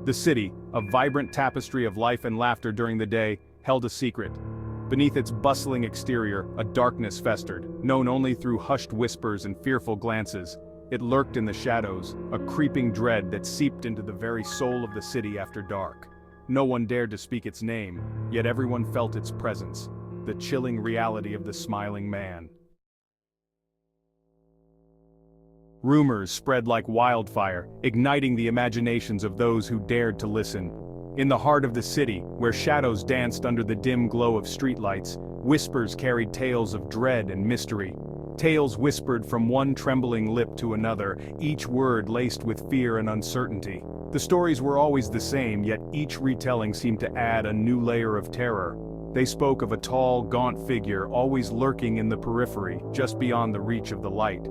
The city, a vibrant tapestry of life and laughter during the day, held a secret. Beneath its bustling exterior, a darkness festered, known only through hushed whispers and fearful glances. It lurked in the shadows, a creeping dread that seeped into the very soul of the city after dark. No one dared to speak its name, yet everyone felt its presence, the chilling reality of the smiling man. Rumors spread like wildfire, igniting the imaginations of those who dared to listen. In the heart of the city, where shadows danced under the dim glow of streetlights, whispers carried tales of dread and mystery. Tales whispered from one trembling lip to another, each word laced with fear and uncertainty. The stories were always the same, yet each retelling seemed to add a new layer of terror. They spoke of a tall, gaunt figure always lurking in the periphery, just beyond the reach of the light.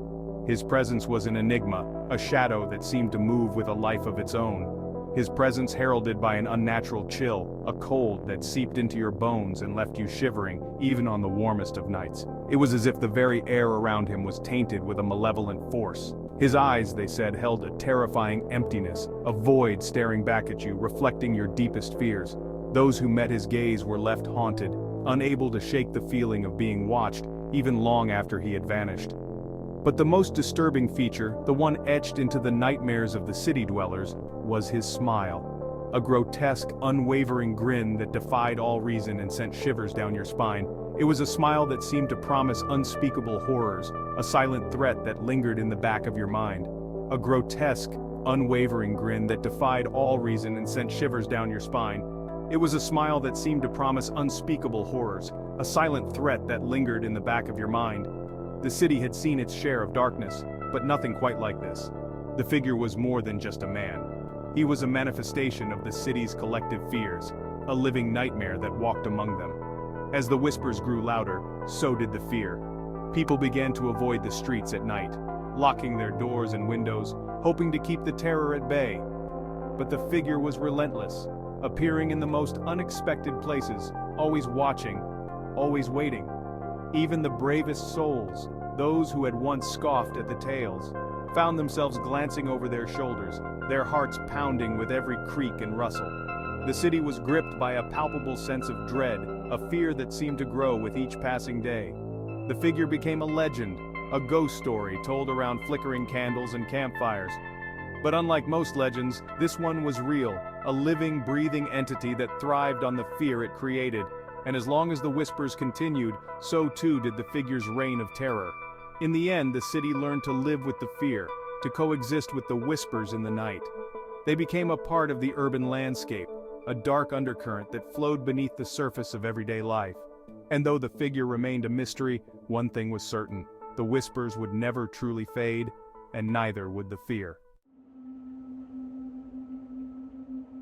His presence was an enigma, a shadow that seemed to move with a life of its own. His presence heralded by an unnatural chill, a cold that seeped into your bones and left you shivering, even on the warmest of nights. It was as if the very air around him was tainted with a malevolent force. His eyes, they said, held a terrifying emptiness, a void staring back at you, reflecting your deepest fears. Those who met his gaze were left haunted, unable to shake the feeling of being watched, even long after he had vanished. But the most disturbing feature, the one etched into the nightmares of the city dwellers, was his smile. A grotesque, unwavering grin that defied all reason and sent shivers down your spine. It was a smile that seemed to promise unspeakable horrors, a silent threat that lingered in the back of your mind. A grotesque, unwavering grin that defied all reason and sent shivers down your spine. It was a smile that seemed to promise unspeakable horrors, a silent threat that lingered in the back of your mind. The city had seen its share of darkness, but nothing quite like this. The figure was more than just a man. He was a manifestation of the city's collective fears, a living nightmare that walked among them. As the whispers grew louder, so did the fear. People began to avoid the streets at night, locking their doors and windows, hoping to keep the terror at bay. But the figure was relentless, appearing in the most unexpected places, always watching, always waiting. Even the bravest souls, those who had once scoffed at the tales, found themselves glancing over their shoulders, their hearts pounding with every creak and rustle. The city was gripped by a palpable sense of dread, a fear that seemed to grow with each passing day. The figure became a legend, a ghost story told around flickering candles and campfires. But unlike most legends, this one was real, a living, breathing entity that thrived on the fear it created. And as long as the whispers continued, so too did the figure's reign of terror. In the end, the city learned to live with the fear, to coexist with the whispers in the night. They became a part of the urban landscape, a dark undercurrent that flowed beneath the surface of everyday life. And though the figure remained a mystery, one thing was certain: the whispers would never truly fade, and neither would the fear.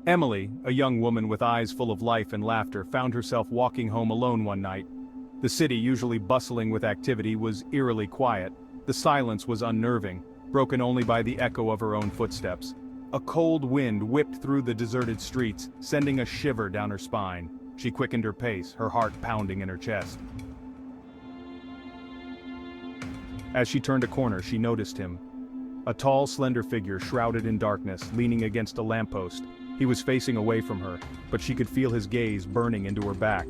Emily, a young woman with eyes full of life and laughter, found herself walking home alone one night. The city, usually bustling with activity, was eerily quiet. The silence was unnerving, broken only by the echo of her own footsteps. A cold wind whipped through the deserted streets, sending a shiver down her spine. She quickened her pace, her heart pounding in her chest. As she turned a corner, she noticed him. A tall, slender figure shrouded in darkness, leaning against a lamppost. He was facing away from her, but she could feel his gaze burning into her back.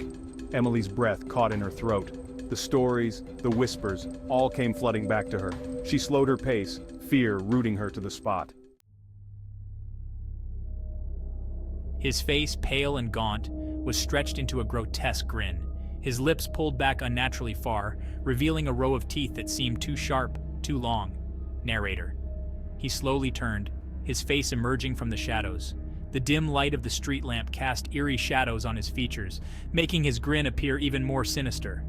Emily's breath caught in her throat. The stories, the whispers, all came flooding back to her. She slowed her pace, fear rooting her to the spot. His face, pale and gaunt, was stretched into a grotesque grin. His lips pulled back unnaturally far, revealing a row of teeth that seemed too sharp, too long. Narrator. He slowly turned, his face emerging from the shadows. The dim light of the street lamp cast eerie shadows on his features, making his grin appear even more sinister.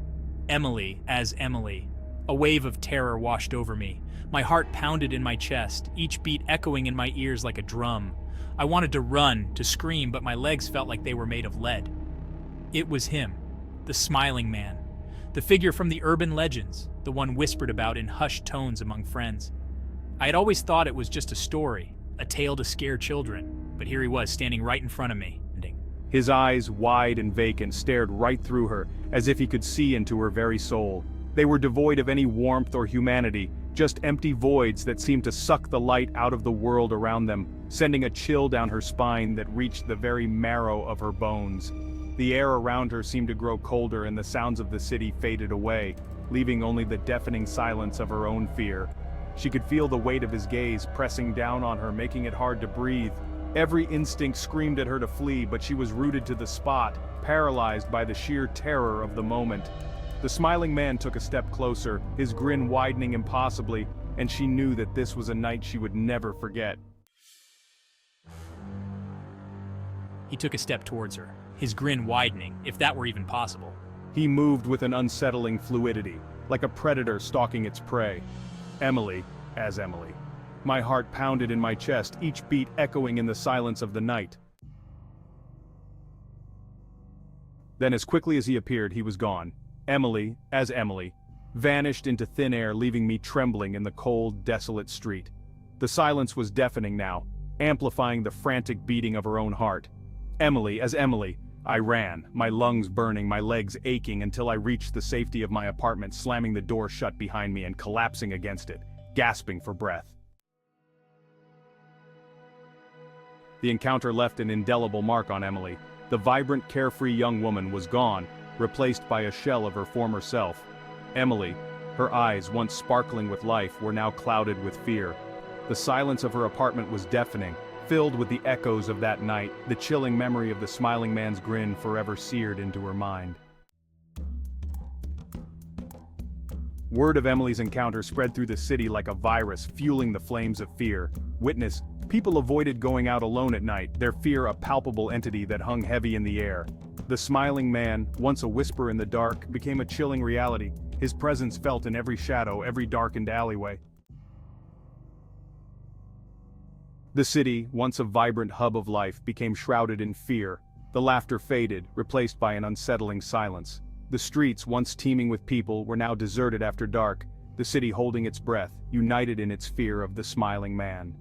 Emily as Emily. A wave of terror washed over me. My heart pounded in my chest, each beat echoing in my ears like a drum. I wanted to run, to scream, but my legs felt like they were made of lead. It was him, the smiling man, the figure from the urban legends, the one whispered about in hushed tones among friends. I had always thought it was just a story, a tale to scare children. But here he was, standing right in front of me. His eyes, wide and vacant, stared right through her, as if he could see into her very soul. They were devoid of any warmth or humanity, just empty voids that seemed to suck the light out of the world around them, sending a chill down her spine that reached the very marrow of her bones. The air around her seemed to grow colder and the sounds of the city faded away, leaving only the deafening silence of her own fear. She could feel the weight of his gaze pressing down on her, making it hard to breathe. Every instinct screamed at her to flee, but she was rooted to the spot, paralyzed by the sheer terror of the moment. The smiling man took a step closer, his grin widening impossibly, and she knew that this was a night she would never forget. He took a step towards her, his grin widening, if that were even possible. He moved with an unsettling fluidity, like a predator stalking its prey. Emily, as Emily. My heart pounded in my chest, each beat echoing in the silence of the night. Then as quickly as he appeared, he was gone. Emily, as Emily, vanished into thin air, leaving me trembling in the cold, desolate street. The silence was deafening now, amplifying the frantic beating of her own heart. Emily, as Emily. I ran, my lungs burning, my legs aching until I reached the safety of my apartment, slamming the door shut behind me and collapsing against it, gasping for breath. The encounter left an indelible mark on Emily. The vibrant, carefree young woman was gone, replaced by a shell of her former self. Emily, her eyes once sparkling with life, were now clouded with fear. The silence of her apartment was deafening, filled with the echoes of that night, the chilling memory of the smiling man's grin forever seared into her mind. Word of Emily's encounter spread through the city like a virus, fueling the flames of fear. Witness, people avoided going out alone at night, their fear a palpable entity that hung heavy in the air. The smiling man, once a whisper in the dark, became a chilling reality, his presence felt in every shadow, every darkened alleyway. The city, once a vibrant hub of life, became shrouded in fear. The laughter faded, replaced by an unsettling silence. The streets, once teeming with people, were now deserted after dark, the city holding its breath, united in its fear of the smiling man.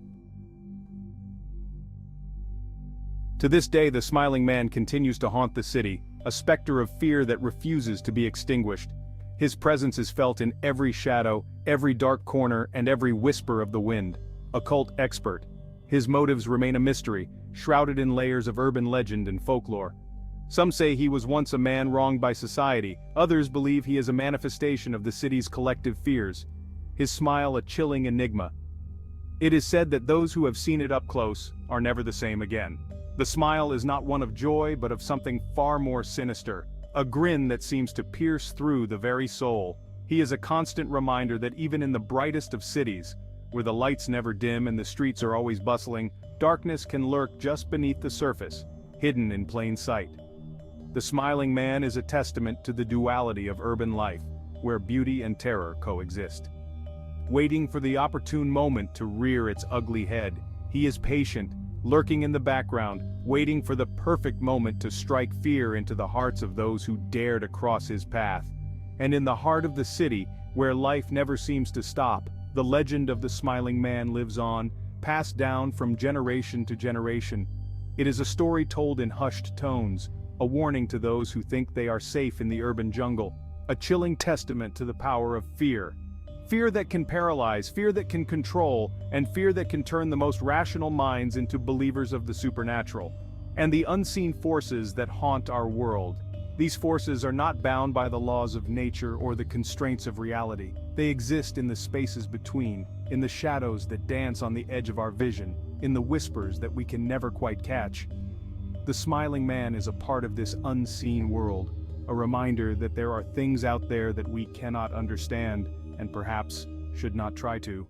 To this day, the smiling man continues to haunt the city, a specter of fear that refuses to be extinguished. His presence is felt in every shadow, every dark corner, and every whisper of the wind. Occult expert. His motives remain a mystery, shrouded in layers of urban legend and folklore. Some say he was once a man wronged by society, others believe he is a manifestation of the city's collective fears. His smile a chilling enigma. It is said that those who have seen it up close are never the same again. The smile is not one of joy but of something far more sinister, a grin that seems to pierce through the very soul. He is a constant reminder that even in the brightest of cities, where the lights never dim and the streets are always bustling, darkness can lurk just beneath the surface, hidden in plain sight. The smiling man is a testament to the duality of urban life, where beauty and terror coexist. Waiting for the opportune moment to rear its ugly head, he is patient, lurking in the background, waiting for the perfect moment to strike fear into the hearts of those who dare to cross his path. And in the heart of the city, where life never seems to stop, the legend of the smiling man lives on, passed down from generation to generation. It is a story told in hushed tones, a warning to those who think they are safe in the urban jungle, a chilling testament to the power of fear. Fear that can paralyze, fear that can control, and fear that can turn the most rational minds into believers of the supernatural. And the unseen forces that haunt our world. These forces are not bound by the laws of nature or the constraints of reality. They exist in the spaces between, in the shadows that dance on the edge of our vision, in the whispers that we can never quite catch. The smiling man is a part of this unseen world, a reminder that there are things out there that we cannot understand, and perhaps should not try to.